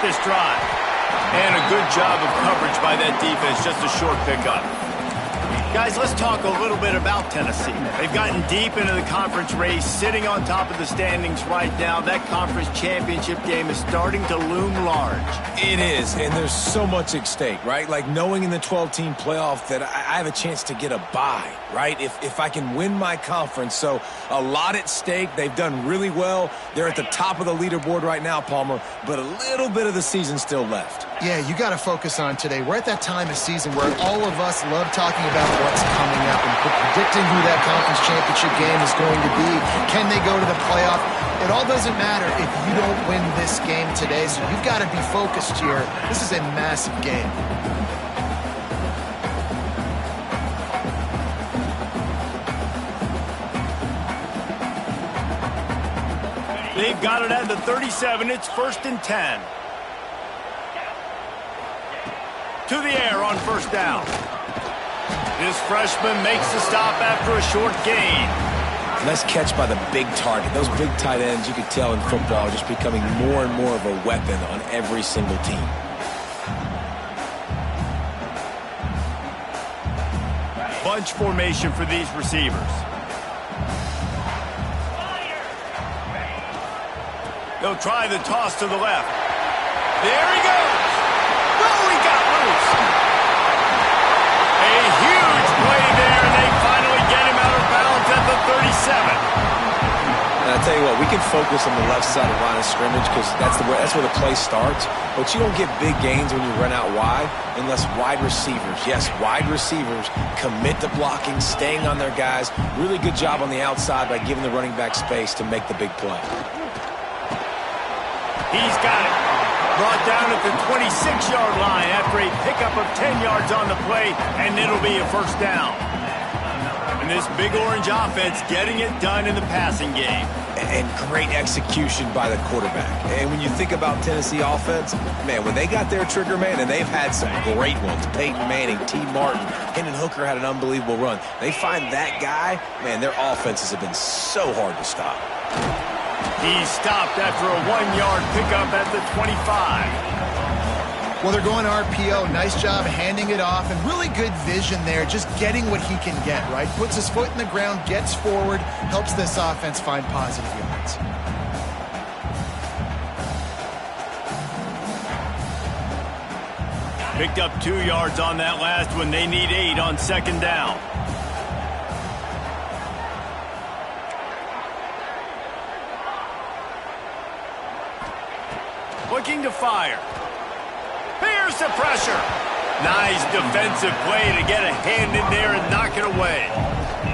this drive. And a good job of coverage by that defense, just a short pickup. Guys, let's talk a little bit about Tennessee. They've gotten deep into the conference race, sitting on top of the standings right now. That conference championship game is starting to loom large. It is, and there's so much at stake, right? Like knowing in the 12-team playoff that I have a chance to get a bye, right? If I can win my conference. So a lot at stake. They've done really well. They're at the top of the leaderboard right now, Palmer, but a little bit of the season still left. Yeah, you got to focus on today. We're at that time of season where all of us love talking about what's coming up and predicting who that conference championship game is going to be. Can they go to the playoff? It all doesn't matter if you don't win this game today, so you've got to be focused here. This is a massive game. They've got it at the 37. It's 1st and 10. To the air on 1st down. This freshman makes the stop after a short gain. Nice catch by the big target. Those big tight ends, you could tell in football, are just becoming more and more of a weapon on every single team. Bunch formation for these receivers. They'll try the toss to the left. There he goes. Oh, he got loose. A huge play there, and they finally get him out of bounds at the 37. And I tell you what, we can focus on the left side of line of scrimmage because that's where the play starts. But you don't get big gains when you run out wide unless wide receivers, yes, wide receivers, commit to blocking, staying on their guys. Really good job on the outside by giving the running back space to make the big play. He's got it. Brought down at the 26-yard line after a pickup of 10 yards on the play, and it'll be a 1st down. And this big orange offense getting it done in the passing game. And great execution by the quarterback. And when you think about Tennessee offense, man, when they got their trigger man, and they've had some great ones, Peyton Manning, T. Martin, Hendon Hooker had an unbelievable run. They find that guy, man, their offenses have been so hard to stop. He stopped after a 1-yard pickup at the 25. Well, they're going RPO. Nice job handing it off, and really good vision there, just getting what he can get, right? Puts his foot in the ground, gets forward, helps this offense find positive yards. Picked up 2 yards on that last one. They need 8 on 2nd down. Looking to fire. Here's the pressure. Nice defensive play to get a hand in there and knock it away.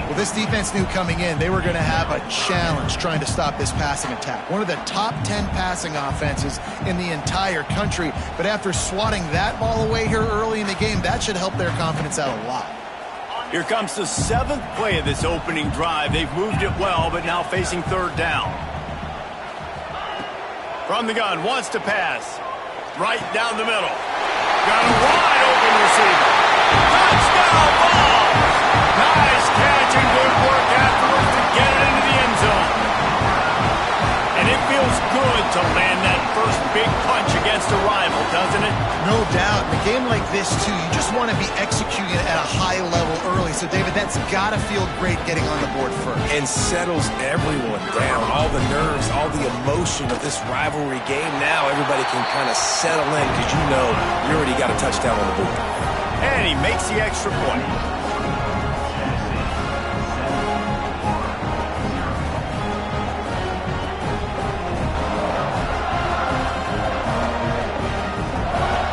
Well, this defense knew coming in they were going to have a challenge trying to stop this passing attack. One of the top 10 passing offenses in the entire country. But after swatting that ball away here early in the game, that should help their confidence out a lot. Here comes the 7th play of this opening drive. They've moved it well, but now facing 3rd down. From the gun, wants to pass. Right down the middle. Got a wide open receiver. Touchdown ball! Nice catch and good work afterwards to get it into the end zone. And it feels good to land that first big punch against a rival, doesn't it? No doubt. In a game like this, too, you just want to be executing it at a high level early. So, David, that's got to feel great getting on the board first. And settles everyone down. All the nerves, all the emotion of this rivalry game. Now everybody can kind of settle in because you know you already got a touchdown on the board. And he makes the extra point.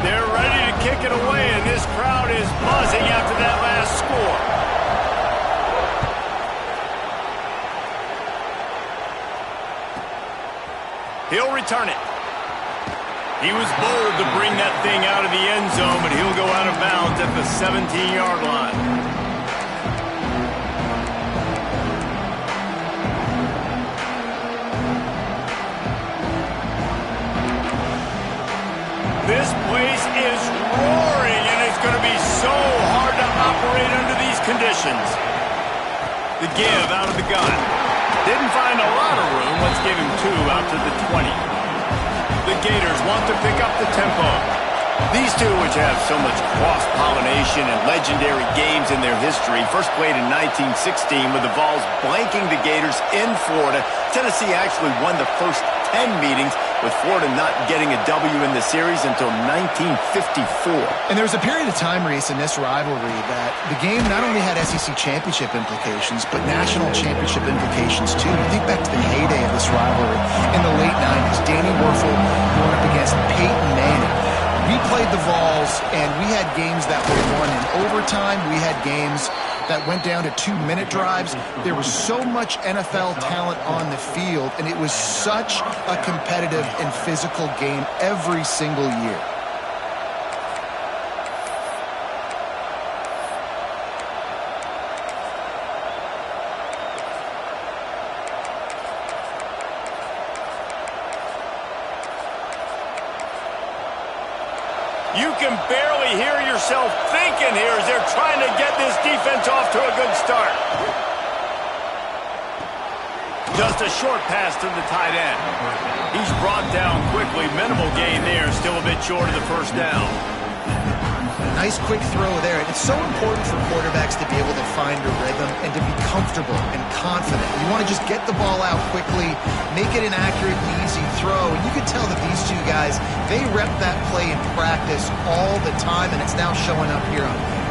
They're ready to kick it away, and this crowd is buzzing after that last score. He'll return it. He was bold to bring that thing out of the end zone, but he'll go out of bounds at the 17-yard line. This place is roaring, and it's going to be so hard to operate under these conditions. The give out of the gun. Didn't find a lot of room. Let's give him 2 out to the 20. The Gators want to pick up the tempo. These two, which have so much cross-pollination and legendary games in their history, first played in 1916 with the Vols blanking the Gators in Florida. Tennessee actually won the first 10 meetings, with Florida not getting a W in the series until 1954. And there was a period of time, Reese, in this rivalry that the game not only had SEC championship implications, but national championship implications too. You think back to the heyday of this rivalry in the late 90s. Danny Werfel going up against Peyton Manning. We played the Vols, and we had games that were won in overtime. We had games that went down to 2-minute drives. There was so much NFL talent on the field, and it was such a competitive and physical game every single year. You can barely hear yourself thinking here as they're trying to get this defense off to a good start. Just a short pass to the tight end. He's brought down quickly. Minimal gain there. Still a bit short of the first down. Nice quick throw there. It's so important for quarterbacks to be able to find a rhythm and to be comfortable and confident. You want to just get the ball out quickly, make it an accurate, easy throw. And you can tell that these two guys, they rep that play in practice all the time, and it's now showing up here on film.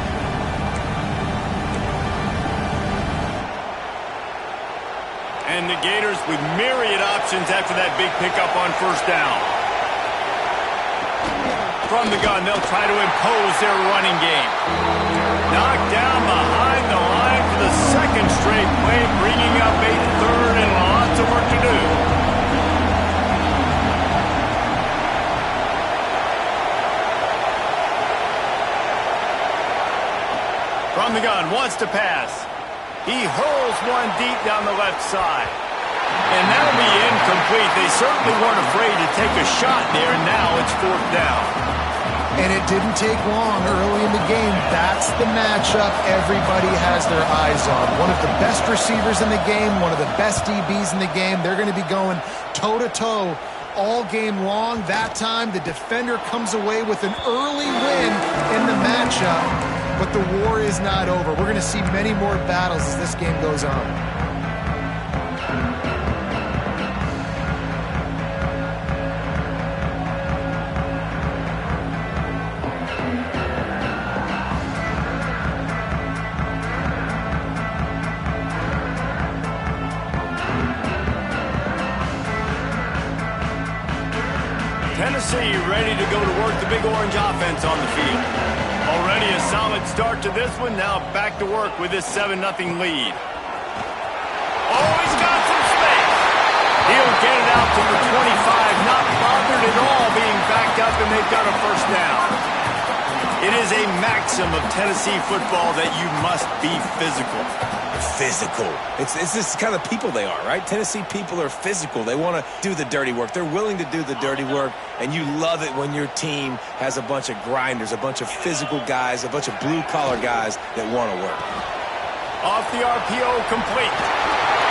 And the Gators with myriad options after that big pickup on first down. From the gun, they'll try to impose their running game. Knocked down behind the line for the second straight play, bringing up a third and lots of work to do. From the gun, wants to pass. He hurls one deep down the left side. And that'll be incomplete. They certainly weren't afraid to take a shot there, and now it's fourth down. And it didn't take long early in the game. That's the matchup everybody has their eyes on. One of the best receivers in the game, one of the best DBs in the game. They're going to be going toe-to-toe all game long. That time, the defender comes away with an early win in the matchup. But the war is not over. We're going to see many more battles as this game goes on. Tennessee ready to go to work the big orange offense on the field. Already a solid start to this one. Now back to work with this 7-0 lead. Oh, he's got some space. He'll get it out to the 25. Not bothered at all being backed up, and they've got a first down. It is a maxim of Tennessee football that you must be physical. Physical. It's this kind of people they are, right? Tennessee people are physical. They want to do the dirty work. They're willing to do the dirty work, and you love it when your team has a bunch of grinders, a bunch of physical guys, a bunch of blue-collar guys that want to work. Off the RPO, complete.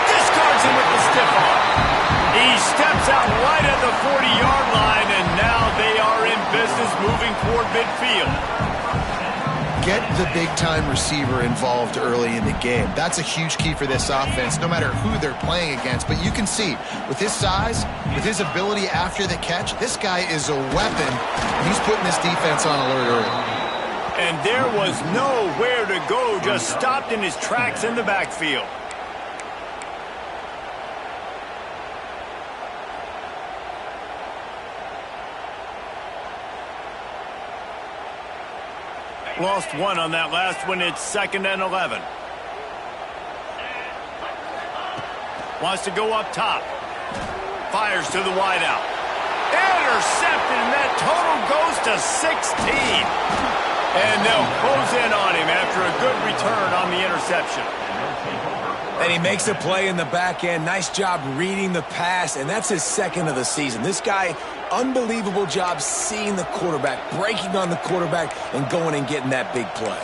Discards him with the stiff arm. He steps out right at the 40-yard line, and now they are in business moving toward midfield. Get the big-time receiver involved early in the game. That's a huge key for this offense, no matter who they're playing against. But you can see, with his size, with his ability after the catch, this guy is a weapon. He's putting this defense on alert early. And there was nowhere to go, just stopped in his tracks in the backfield. Lost one on that last one. It's 2nd and 11. Wants to go up top. Fires to the wideout. Intercepted, and that total goes to 16. And they'll close in on him after a good return on the interception. And he makes a play in the back end. Nice job reading the pass, and that's his second of the season. This guy, unbelievable job seeing the quarterback, breaking on the quarterback, and going and getting that big play.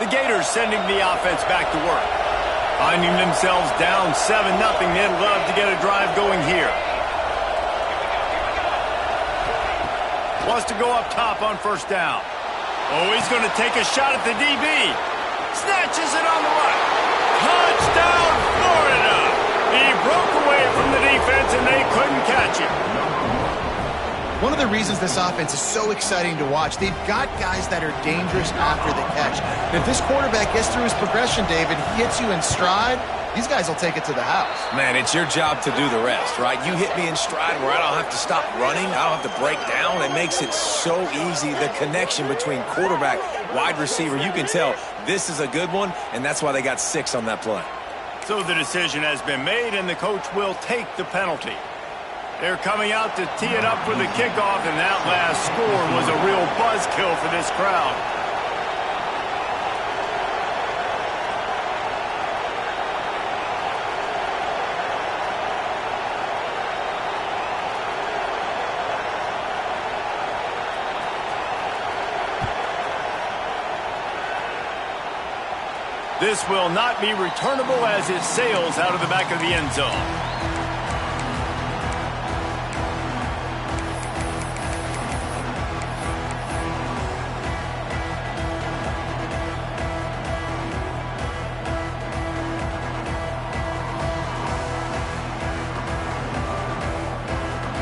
The Gators sending the offense back to work. Finding themselves down 7-0, they'd love to get a drive going here. Wants to go up top on first down. Oh, he's going to take a shot at the DB. Snatches it on the right. Touchdown, Florida! He broke away from the defense and they couldn't catch him. One of the reasons this offense is so exciting to watch, they've got guys that are dangerous after the catch. If this quarterback gets through his progression, David, he hits you in stride, these guys will take it to the house. Man, it's your job to do the rest, right? You hit me in stride where I don't have to stop running. I don't have to break down. It makes it so easy. The connection between quarterback, wide receiver, you can tell this is a good one, and that's why they got 6 on that play. So the decision has been made, and the coach will take the penalty. They're coming out to tee it up for the kickoff, and that last score was a real buzzkill for this crowd. This will not be returnable as it sails out of the back of the end zone.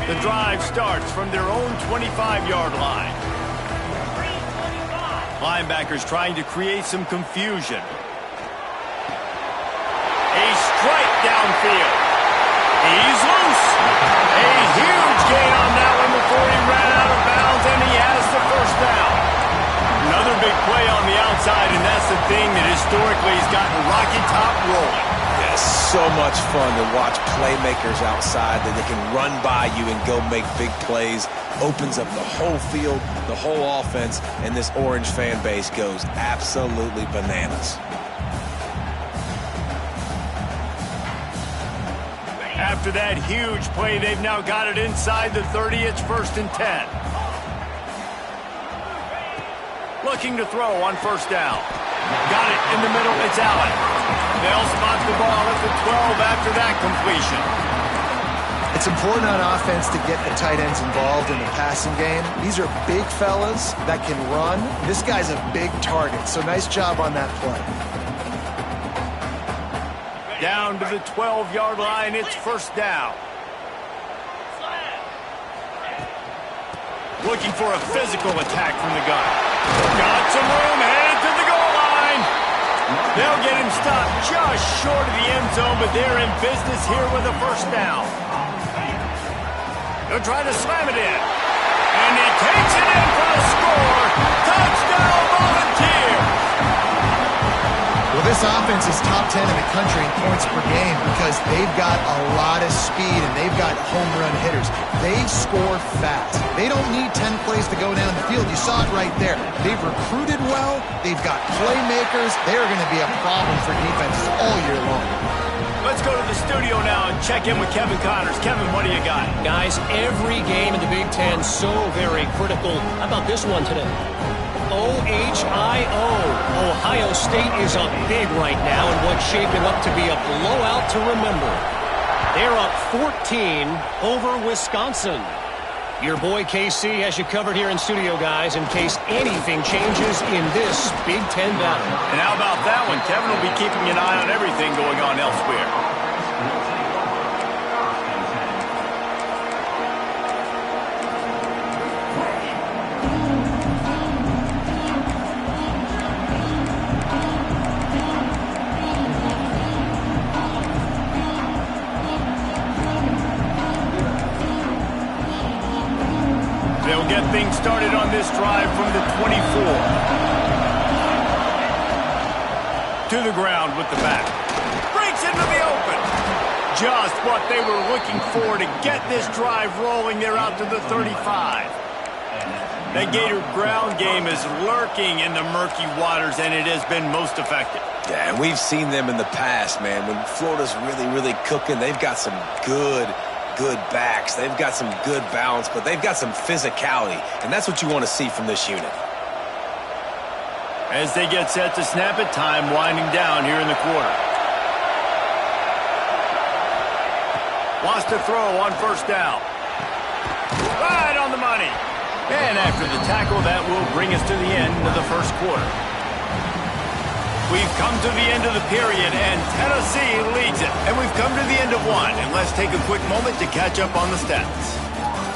The drive starts from their own 25-yard line. Linebackers trying to create some confusion. A strike downfield. He's loose. A huge gain on that one before he ran out of bounds, and he has the first down. Another big play on the outside, and that's the thing that historically has gotten Rocky Top rolling. Yes, so much fun to watch playmakers outside that they can run by you and go make big plays. Opens up the whole field, the whole offense, and this Orange fan base goes absolutely bananas. After that huge play, they've now got it inside the 30. It's 1st and 10. Looking to throw on first down. Got it in the middle. It's Allen. They'll spot the ball at the 12 after that completion. It's important on offense to get the tight ends involved in the passing game. These are big fellas that can run. This guy's a big target, so nice job on that play. Down to the 12-yard line, it's first down. Looking for a physical attack from the gun. Got some room, headed to the goal line. They'll get him stopped just short of the end zone, but they're in business here with a first down. They'll try to slam it in. And he takes it in for the score. Touchdown, Volunteer! Well, this offense is top 10 in the country in points per game because they've got a lot of speed and they've got home run hitters. They score fast. They don't need 10 plays to go down the field. You saw it right there. They've recruited well. They've got playmakers. They're going to be a problem for defenses all year long. Let's go to the studio now and check in with Kevin Connors. Kevin, what do you got? Guys, every game in the Big Ten so very critical. How about this one today? OHIO. Ohio State is up big right now in what's shaping up to be a blowout to remember. They're up 14 over Wisconsin. Your boy KC has you covered here in studio, guys, in case anything changes in this Big Ten battle. And how about that one? Kevin will be keeping an eye on everything going on elsewhere. They'll get things started on this drive from the 24. To the ground with the back. Breaks into the open. Just what they were looking for to get this drive rolling. They're out to the 35. The Gator ground game is lurking in the murky waters, and it has been most effective. Yeah, and we've seen them in the past, man. When Florida's really cooking, they've got some good backs. They've got some good balance, but they've got some physicality, and that's what you want to see from this unit. As they get set to snap it, time winding down here in the quarter. Wants to throw on first down. Right on the money. And after the tackle, that will bring us to the end of the first quarter. We've come to the end of the period, and Tennessee leads it. And we've come to the end of one. And let's take a quick moment to catch up on the stats.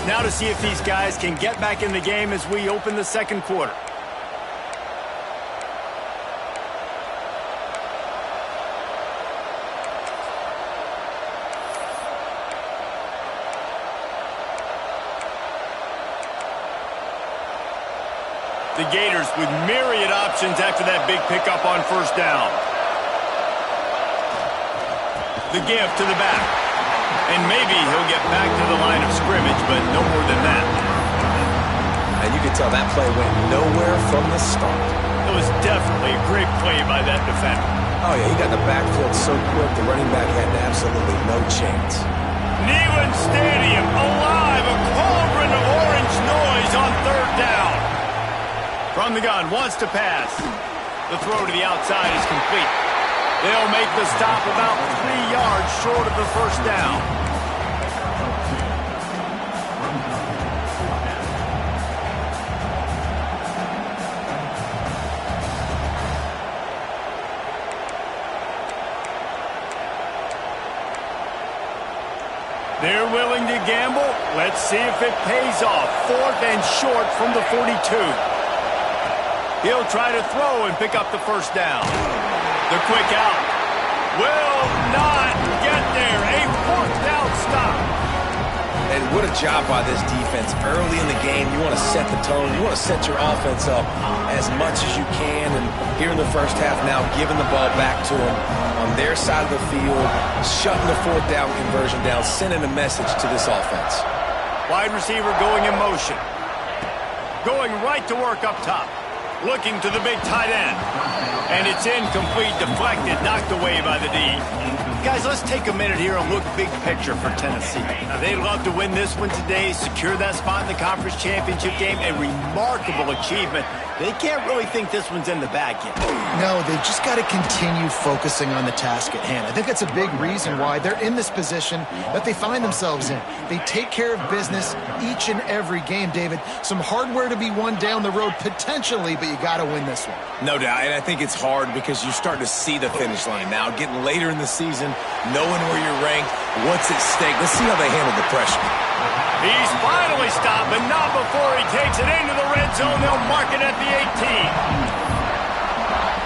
Now to see if these guys can get back in the game as we open the second quarter. The Gators with myriad options after that big pickup on first down. The give to the back. And maybe he'll get back to the line of scrimmage, but no more than that. And you can tell that play went nowhere from the start. It was definitely a great play by that defender. Oh, yeah, he got in the backfield so quick, the running back had absolutely no chance. Neyland Stadium alive, a cauldron of orange noise on third down. From the gun, wants to pass. The throw to the outside is complete. They'll make the stop about 3 yards short of the first down. They're willing to gamble. Let's see if it pays off. 4th and short from the 42. He'll try to throw and pick up the first down. The quick out will not get there. A 4th down stop. And what a job by this defense. Early in the game, you want to set the tone. You want to set your offense up as much as you can. And here in the first half now, giving the ball back to them on their side of the field, shutting the 4th down conversion down, sending a message to this offense. Wide receiver going in motion. Going right to work up top. Looking to the big tight end. And it's incomplete, deflected, knocked away by the D. Guys, let's take a minute here and look big picture for Tennessee. Now, they'd love to win this one today, secure that spot in the conference championship game. A remarkable achievement. They can't really think this one's in the bag yet. No, they've just got to continue focusing on the task at hand. I think that's a big reason why they're in this position that they find themselves in. They take care of business each and every game, David. Some hardware to be won down the road, potentially, but you got to win this one. No doubt, and I think it's hard because you're starting to see the finish line now. Getting later in the season, knowing where you're ranked, what's at stake. Let's see how they handle the pressure. He's finally stopped, but not before he takes it into the red zone. They'll mark it at the 18.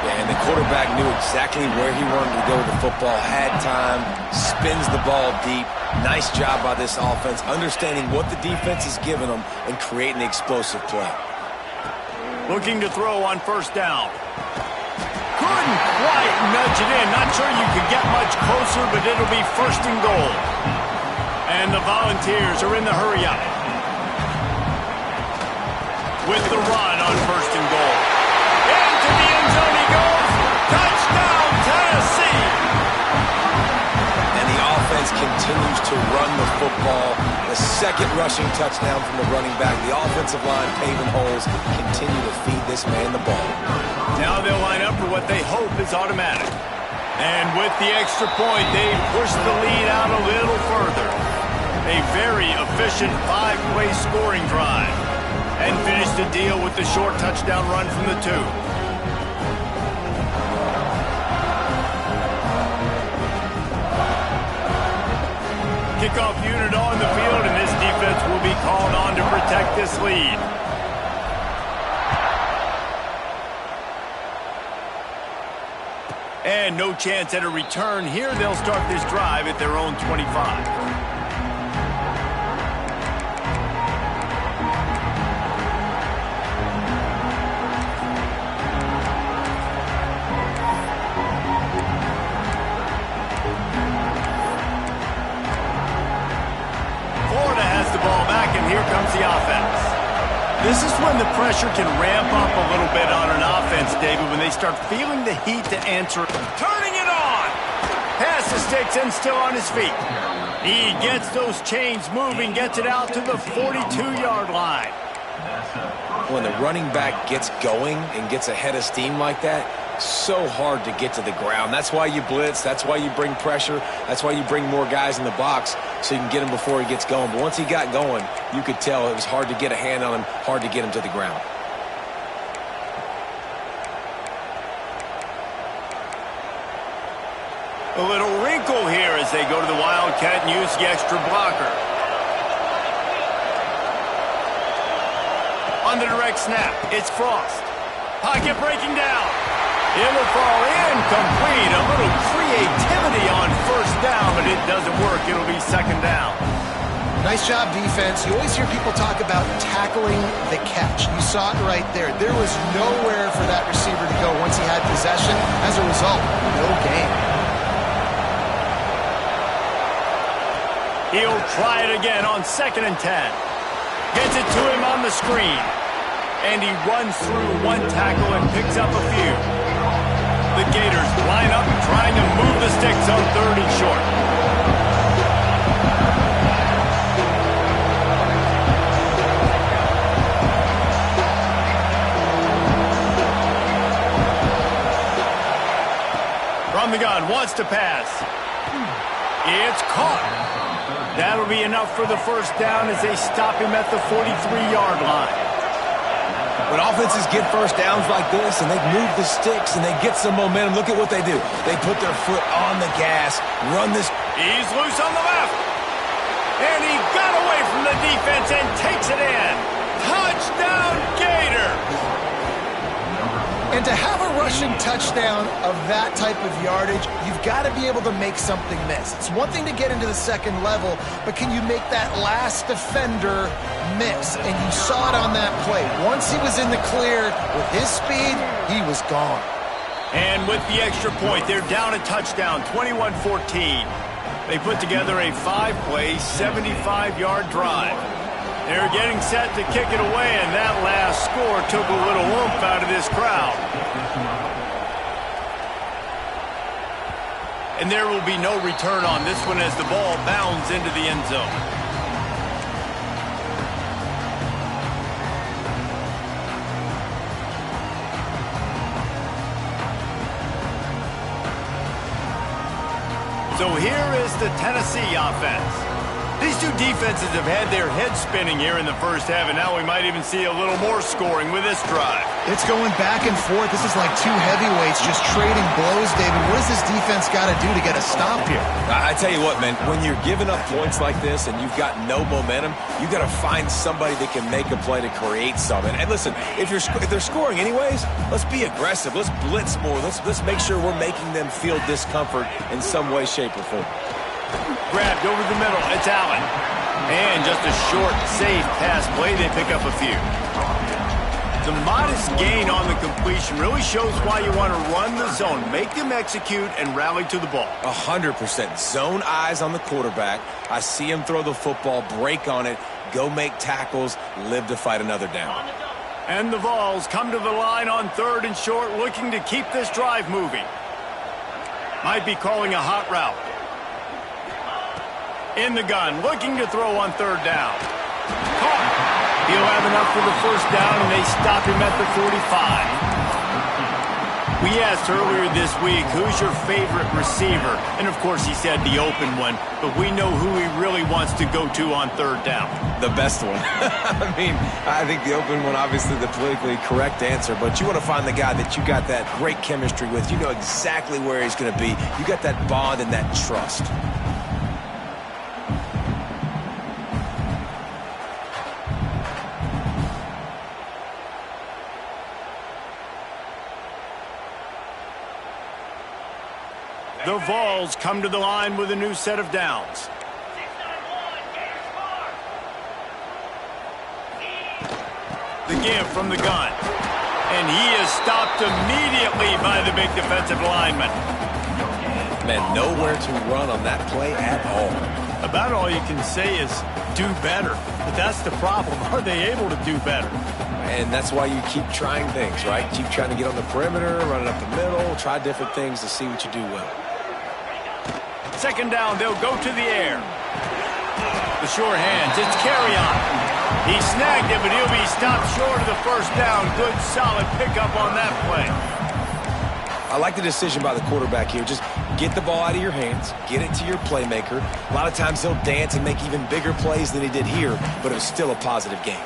Yeah, and the quarterback knew exactly where he wanted to go with the football, had time, spins the ball deep. Nice job by this offense, understanding what the defense is giving them and creating the explosive play. Looking to throw on first down. Couldn't quite nudge it in. Not sure you could get much closer, but it'll be 1st and goal. And the Volunteers are in the hurry-up. With the run on 1st and goal. Into the end zone he goes. Touchdown, Tennessee! And the offense continues to run the football. The 2nd rushing touchdown from the running back. The offensive line paving holes. Continue to feed this man the ball. Now they'll line up for what they hope is automatic. And with the extra point, they push the lead out a little further. A very efficient 5-play scoring drive. And finish the deal with the short touchdown run from the 2. Kickoff unit on the field, and this defense will be called on to protect this lead. And no chance at a return here. They'll start this drive at their own 25. Here comes the offense. This is when the pressure can ramp up a little bit on an offense, David, when they start feeling the heat to answer. Turning it on! Pass the sticks and still on his feet. He gets those chains moving, gets it out to the 42-yard line. When the running back gets going and gets ahead of steam like that, so hard to get to the ground. That's why you blitz. That's why you bring pressure. That's why you bring more guys in the box so you can get him before he gets going. But once he got going, you could tell it was hard to get a hand on him, hard to get him to the ground. A little wrinkle here as they go to the Wildcat and use the extra blocker. On the direct snap, it's Frost. Pocket breaking down. It'll fall incomplete. A little creativity on first down, but it doesn't work. It'll be second down. Nice job, defense. You always hear people talk about tackling the catch. You saw it right there. There was nowhere for that receiver to go once he had possession. As a result, no gain. He'll try it again on 2nd and 10. Gets it to him on the screen. And he runs through one tackle and picks up a few. The Gators line up trying to move the sticks on 3rd and short. From the gun, wants to pass. It's caught. That'll be enough for the first down as they stop him at the 43-yard line. When offenses get first downs like this and they move the sticks and they get some momentum, look at what they do. They put their foot on the gas, run this. He's loose on the left. And he got away from the defense and takes it in. Touchdown, Gators! And to have a rushing touchdown of that type of yardage, you've got to be able to make something miss. It's one thing to get into the second level, but can you make that last defender miss? And you saw it on that play. Once he was in the clear with his speed, he was gone. And with the extra point, they're down a touchdown, 21-14. They put together a 5-play, 75-yard drive. They're getting set to kick it away, and that last score took a little oomph out of this crowd. And there will be no return on this one as the ball bounds into the end zone. So here is the Tennessee offense. These two defenses have had their heads spinning here in the first half, and now we might even see a little more scoring with this drive. It's going back and forth. This is like two heavyweights just trading blows, David. What does this defense got to do to get a stop here? I tell you what, man, when you're giving up points like this and you've got no momentum, you got to find somebody that can make a play to create something. And listen, if they're scoring anyways, let's be aggressive. Let's blitz more. Let's make sure we're making them feel discomfort in some way, shape, or form. Grabbed over the middle. It's Allen. And just a short, safe pass play. They pick up a few. The modest gain on the completion really shows why you want to run the zone. Make them execute and rally to the ball. 100%. Zone eyes on the quarterback. I see him throw the football, break on it, go make tackles, live to fight another down. And the Vols come to the line on 3rd and short, looking to keep this drive moving. Might be calling a hot route. In the gun, looking to throw on 3rd down. Caught. He'll have enough for the first down, and they stop him at the 45. We asked earlier this week, who's your favorite receiver? And, of course, he said the open one, but we know who he really wants to go to on 3rd down. The best one. I mean, I think the open one, obviously the politically correct answer, but you want to find the guy that you got that great chemistry with. You know exactly where he's going to be. You got that bond and that trust. The Vols come to the line with a new set of downs. The give from the gun. And he is stopped immediately by the big defensive lineman. Man, nowhere to run on that play at all. About all you can say is do better. But that's the problem. Are they able to do better? And that's why you keep trying things, right? Keep trying to get on the perimeter, run it up the middle, try different things to see what you do well. 2nd down, they'll go to the air. The sure hands, it's carry on. He snagged it, but he'll be stopped short of the first down. Good, solid pickup on that play. I like the decision by the quarterback here. Just get the ball out of your hands, get it to your playmaker. A lot of times he'll dance and make even bigger plays than he did here, but it was still a positive game.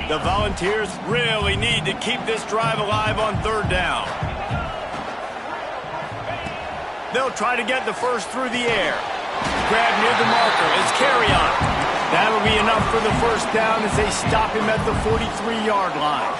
The Volunteers really need to keep this drive alive on third down. They'll try to get the first through the air. Grab near the marker as carry on. That'll be enough for the first down as they stop him at the 43-yard line.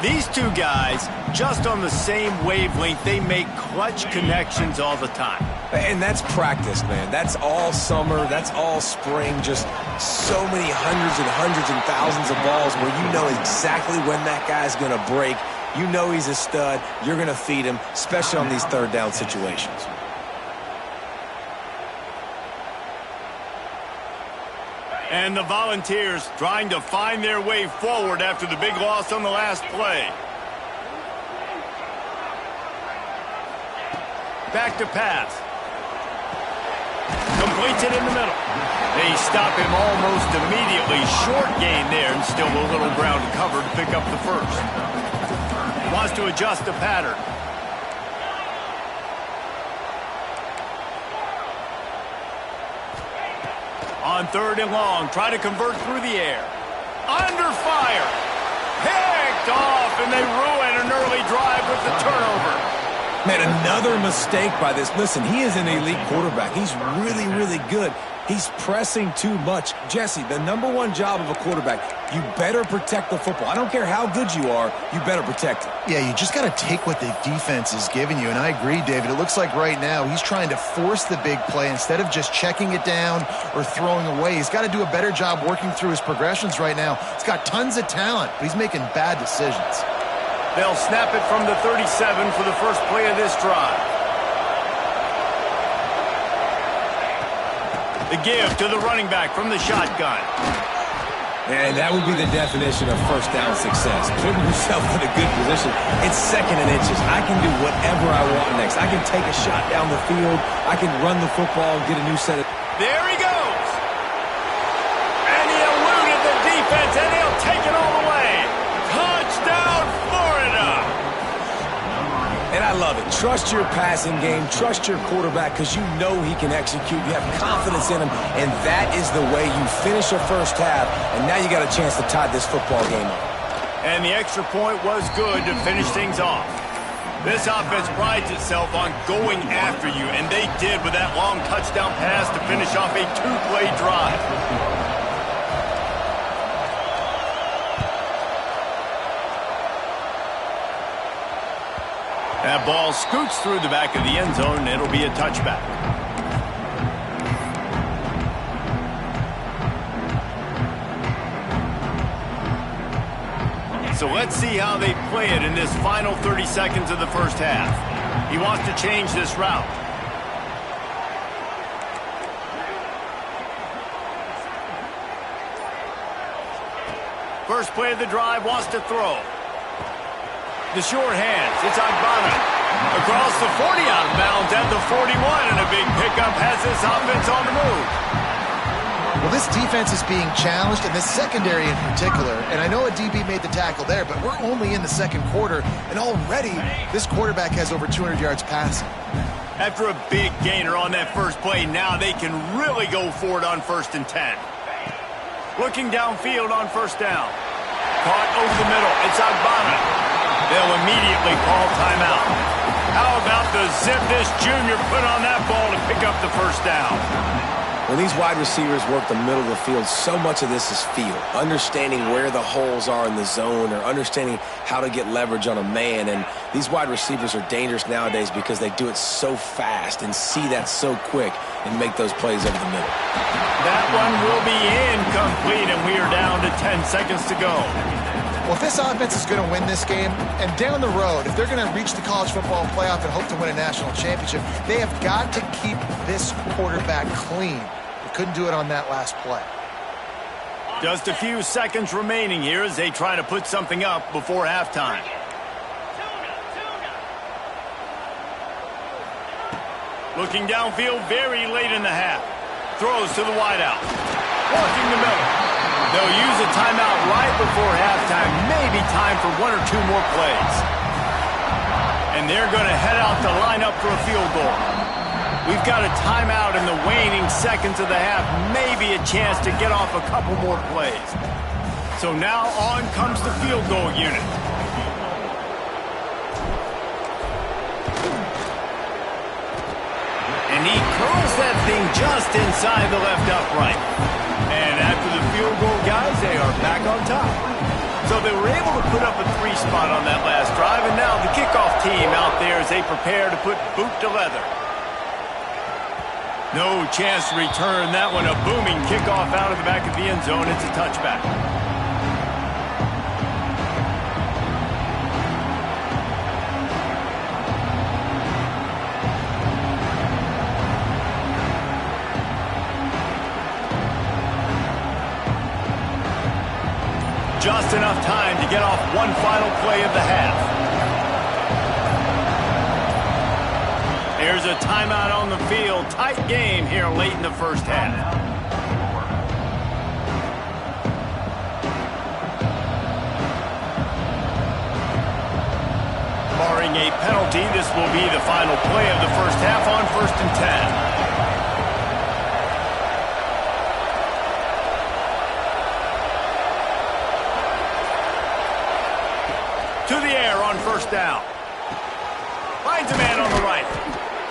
These two guys, just on the same wavelength, they make clutch connections all the time. And that's practice, man. That's all summer. That's all spring. Just so many hundreds and thousands of balls where you know exactly when that guy's going to break. You know he's a stud. You're going to feed him, especially on these third down situations. And the Volunteers trying to find their way forward after the big loss on the last play. Back to pass. Completes it in the middle. They stop him almost immediately. Short gain there and still a little ground to cover to pick up the first. Wants to adjust the pattern. On third and long, try to convert through the air. Under fire. Picked off, and they ruin an early drive with the turnover. Man, another mistake by this. Listen, he is an elite quarterback. He's really, really good. He's pressing too much. Jesse, the number one job of a quarterback, you better protect the football. I don't care how good you are, you better protect it. Yeah, you just got to take what the defense is giving you, and I agree, David. It looks like right now he's trying to force the big play instead of just checking it down or throwing away. He's got to do a better job working through his progressions right now. He's got tons of talent, but he's making bad decisions. They'll snap it from the 37 for the first play of this drive. The give to the running back from the shotgun. And that would be the definition of first down success. Putting yourself in a good position. It's second and inches. I can do whatever I want next. I can take a shot down the field. I can run the football and get a new set of... There he goes. And he eluded the defense, and he'll take it all the way. Touchdown, Florida. And I love it. Trust your passing game. Trust your quarterback because you know he can execute. You have confidence in him, and that is the way you finish a first half, and now you got a chance to tie this football game up. And the extra point was good to finish things off. This offense prides itself on going after you, and they did with that long touchdown pass to finish off a two-play drive. That ball scoots through the back of the end zone, and it'll be a touchback. So let's see how they play it in this final 30 seconds of the first half. He wants to change this route. First play of the drive, wants to throw. The short hands, it's Agbana. Across the 40, out of bounds at the 41, and a big pickup has this offense on the move. Well, this defense is being challenged, and this secondary in particular. And I know a DB made the tackle there, but we're only in the second quarter, and already this quarterback has over 200 yards passing. After a big gainer on that first play, now they can really go for it on 1st and 10. Looking downfield on first down. Caught over the middle, it's Agbana. They'll immediately call timeout. How about the zip this junior put on that ball to pick up the first down? When these wide receivers work the middle of the field, so much of this is feel. Understanding where the holes are in the zone or understanding how to get leverage on a man. And these wide receivers are dangerous nowadays because they do it so fast and see that so quick and make those plays over the middle. That one will be incomplete, and we are down to 10 seconds to go. Well, if this offense is going to win this game, and down the road, if they're going to reach the college football playoff and hope to win a national championship, they have got to keep this quarterback clean. They couldn't do it on that last play. Just a few seconds remaining here as they try to put something up before halftime. Looking downfield very late in the half. Throws to the wideout. Walking the middle. They'll use a timeout right before halftime. Maybe time for 1 or 2 more plays. And they're going to head out to line up for a field goal. We've got a timeout in the waning seconds of the half. Maybe a chance to get off a couple more plays. So now on comes the field goal unit. And he curls that thing just inside the left upright. And after the field goal, guys, they are back on top. So they were able to put up a 3 spot on that last drive, and now the kickoff team out there as they prepare to put boot to leather. No chance to return that one. A booming kickoff out of the back of the end zone. It's a touchback. Just enough time to get off one final play of the half. There's a timeout on the field. Tight game here late in the first half. Barring a penalty, this will be the final play of the first half on 1st and 10. To the air on 1st down. Finds a man on the right.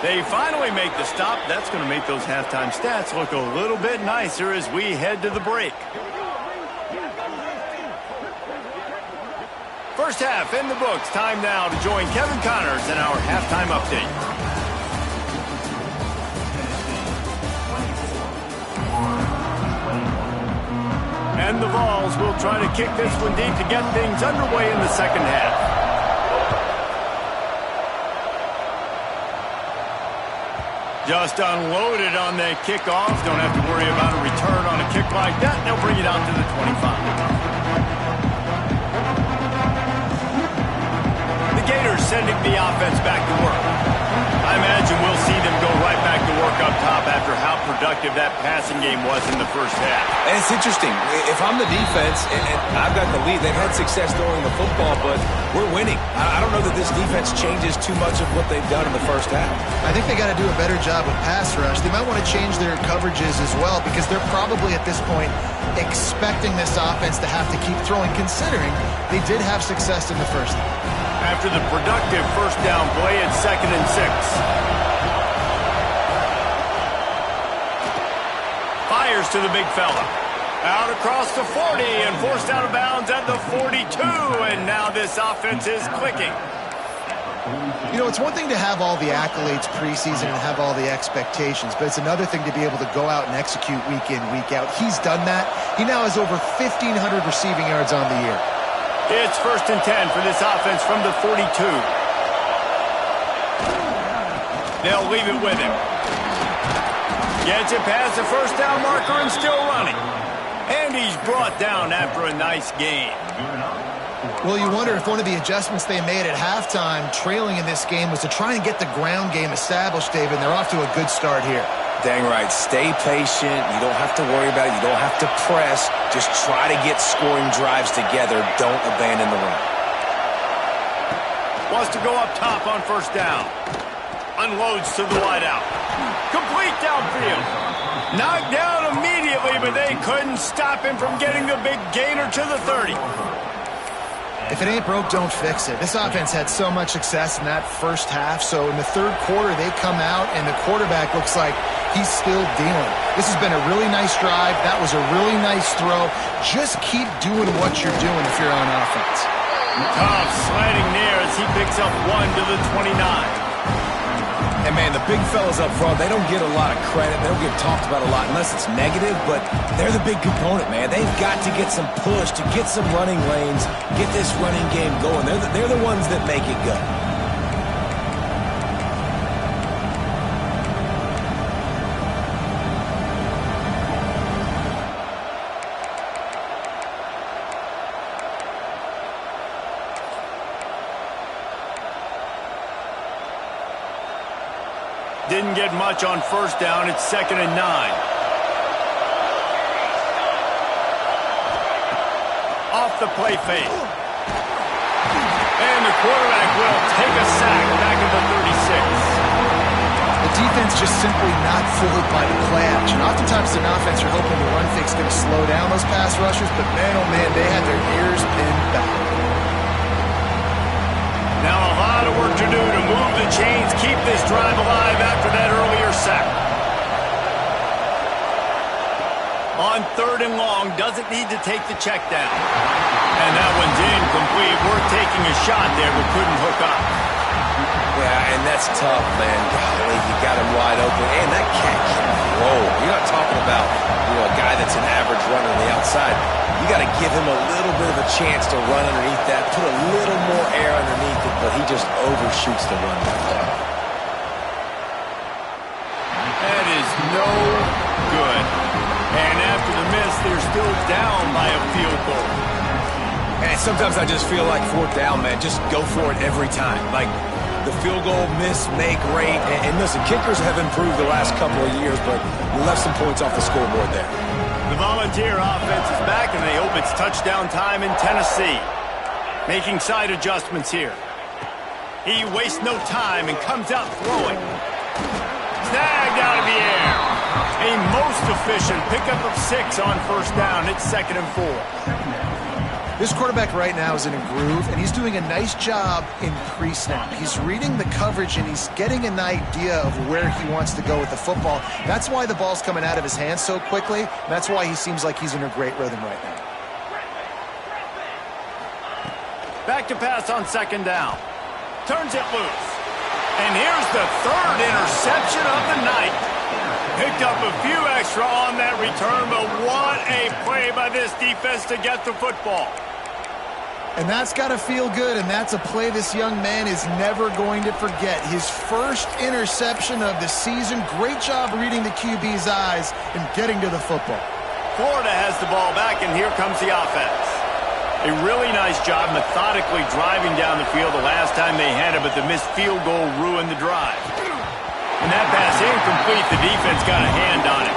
They finally make the stop. That's going to make those halftime stats look a little bit nicer as we head to the break. First half in the books. Time now to join Kevin Connors in our halftime update. And the Vols will try to kick this one deep to get things underway in the second half. Just unloaded on that kickoff. Don't have to worry about a return on a kick like that. They'll bring it out to the 25. The Gators sending the offense back to work. I imagine we'll see them go right back to work up top after how productive that passing game was in the first half. And it's interesting. If I'm the defense and I've got the lead, they've had success throwing the football, but we're winning. I don't know that this defense changes too much of what they've done in the first half. I think they got to do a better job with pass rush. They might want to change their coverages as well because they're probably at this point expecting this offense to have to keep throwing, considering they did have success in the first half. After the productive first down play, it's 2nd and 6. Fires to the big fella. Out across the 40 and forced out of bounds at the 42. And now this offense is clicking. You know, it's one thing to have all the accolades preseason and have all the expectations, but it's another thing to be able to go out and execute week in, week out. He's done that. He now has over 1,500 receiving yards on the year. It's 1st and 10 for this offense from the 42. They'll leave it with him. Gets it past the first down marker and still running. And he's brought down after a nice gain. Well, you wonder if one of the adjustments they made at halftime, trailing in this game, was to try and get the ground game established, David, and they're off to a good start here. Dang right. Stay patient. You don't have to worry about it. You don't have to press. Just try to get scoring drives together. Don't abandon the run. Wants to go up top on 1st down. Unloads to the wideout. Complete downfield. Knocked down immediately, but they couldn't stop him from getting the big gainer to the 30. If it ain't broke, don't fix it. This offense had so much success in that first half, so in the third quarter, they come out, and the quarterback looks like he's still dealing. This has been a really nice drive. That was a really nice throw. Just keep doing what you're doing if you're on offense. Tough sliding there as he picks up 1 to the 29. And, man, the big fellas up front, they don't get a lot of credit. They don't get talked about a lot unless it's negative, but they're the big component, man. They've got to get some push, to get some running lanes, get this running game going. They're the ones that make it go. Didn't get much on first down. It's 2nd and 9. Off the play fake. And the quarterback will take a sack back at the 36. The defense just simply not fooled by the play action. Oftentimes an offense, you're hoping the run fake's going to slow down those pass rushers, but man, oh man, they had their ears pinned back. Now a lot of work to do to move the chains, keep this drive alive after that earlier sack. On 3rd and long, doesn't need to take the check down. And that one's incomplete. Worth taking a shot there, but couldn't hook up. Yeah, and that's tough, man. Golly, you got him wide open. And that cat can roll. You're not talking about, a guy that's an average runner on the outside. You got to give him a little bit of a chance to run underneath that, put a little more air underneath it, but he just overshoots the run. That is no good. And after the miss, they're still down by a field goal. And sometimes I just feel like 4th down, man. Just go for it every time. Like, the field goal miss, make great. And listen, kickers have improved the last couple of years, but you left some points off the scoreboard there. The Volunteer offense is back, and they hope it's touchdown time in Tennessee. Making side adjustments here. He wastes no time and comes out throwing. Snagged out of the air. A most efficient pickup of 6 on first down. It's 2nd and 4. This quarterback right now is in a groove, and he's doing a nice job in pre-snap. He's reading the coverage, and he's getting an idea of where he wants to go with the football. That's why the ball's coming out of his hands so quickly, and that's why he seems like he's in a great rhythm right now. Back to pass on 2nd down. Turns it loose. And here's the 3rd interception of the night. Picked up a few extra on that return, but what a play by this defense to get the football. And that's got to feel good, and that's a play this young man is never going to forget. His first interception of the season. Great job reading the QB's eyes and getting to the football. Florida has the ball back, and here comes the offense. A really nice job methodically driving down the field the last time they had it, but the missed field goal ruined the drive. And that pass incomplete, the defense got a hand on it.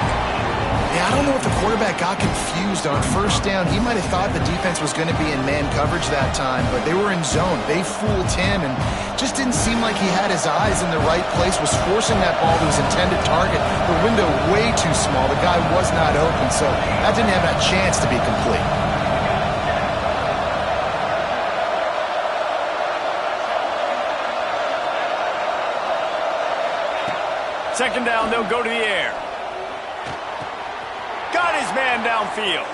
Yeah, I don't know if the quarterback got confused on first down. He might have thought the defense was going to be in man coverage that time, but they were in zone. They fooled him and just didn't seem like he had his eyes in the right place, was forcing that ball to his intended target. The window way too small. The guy was not open, so that didn't have that chance to be complete. Second down, they'll go to the air. Got his man downfield.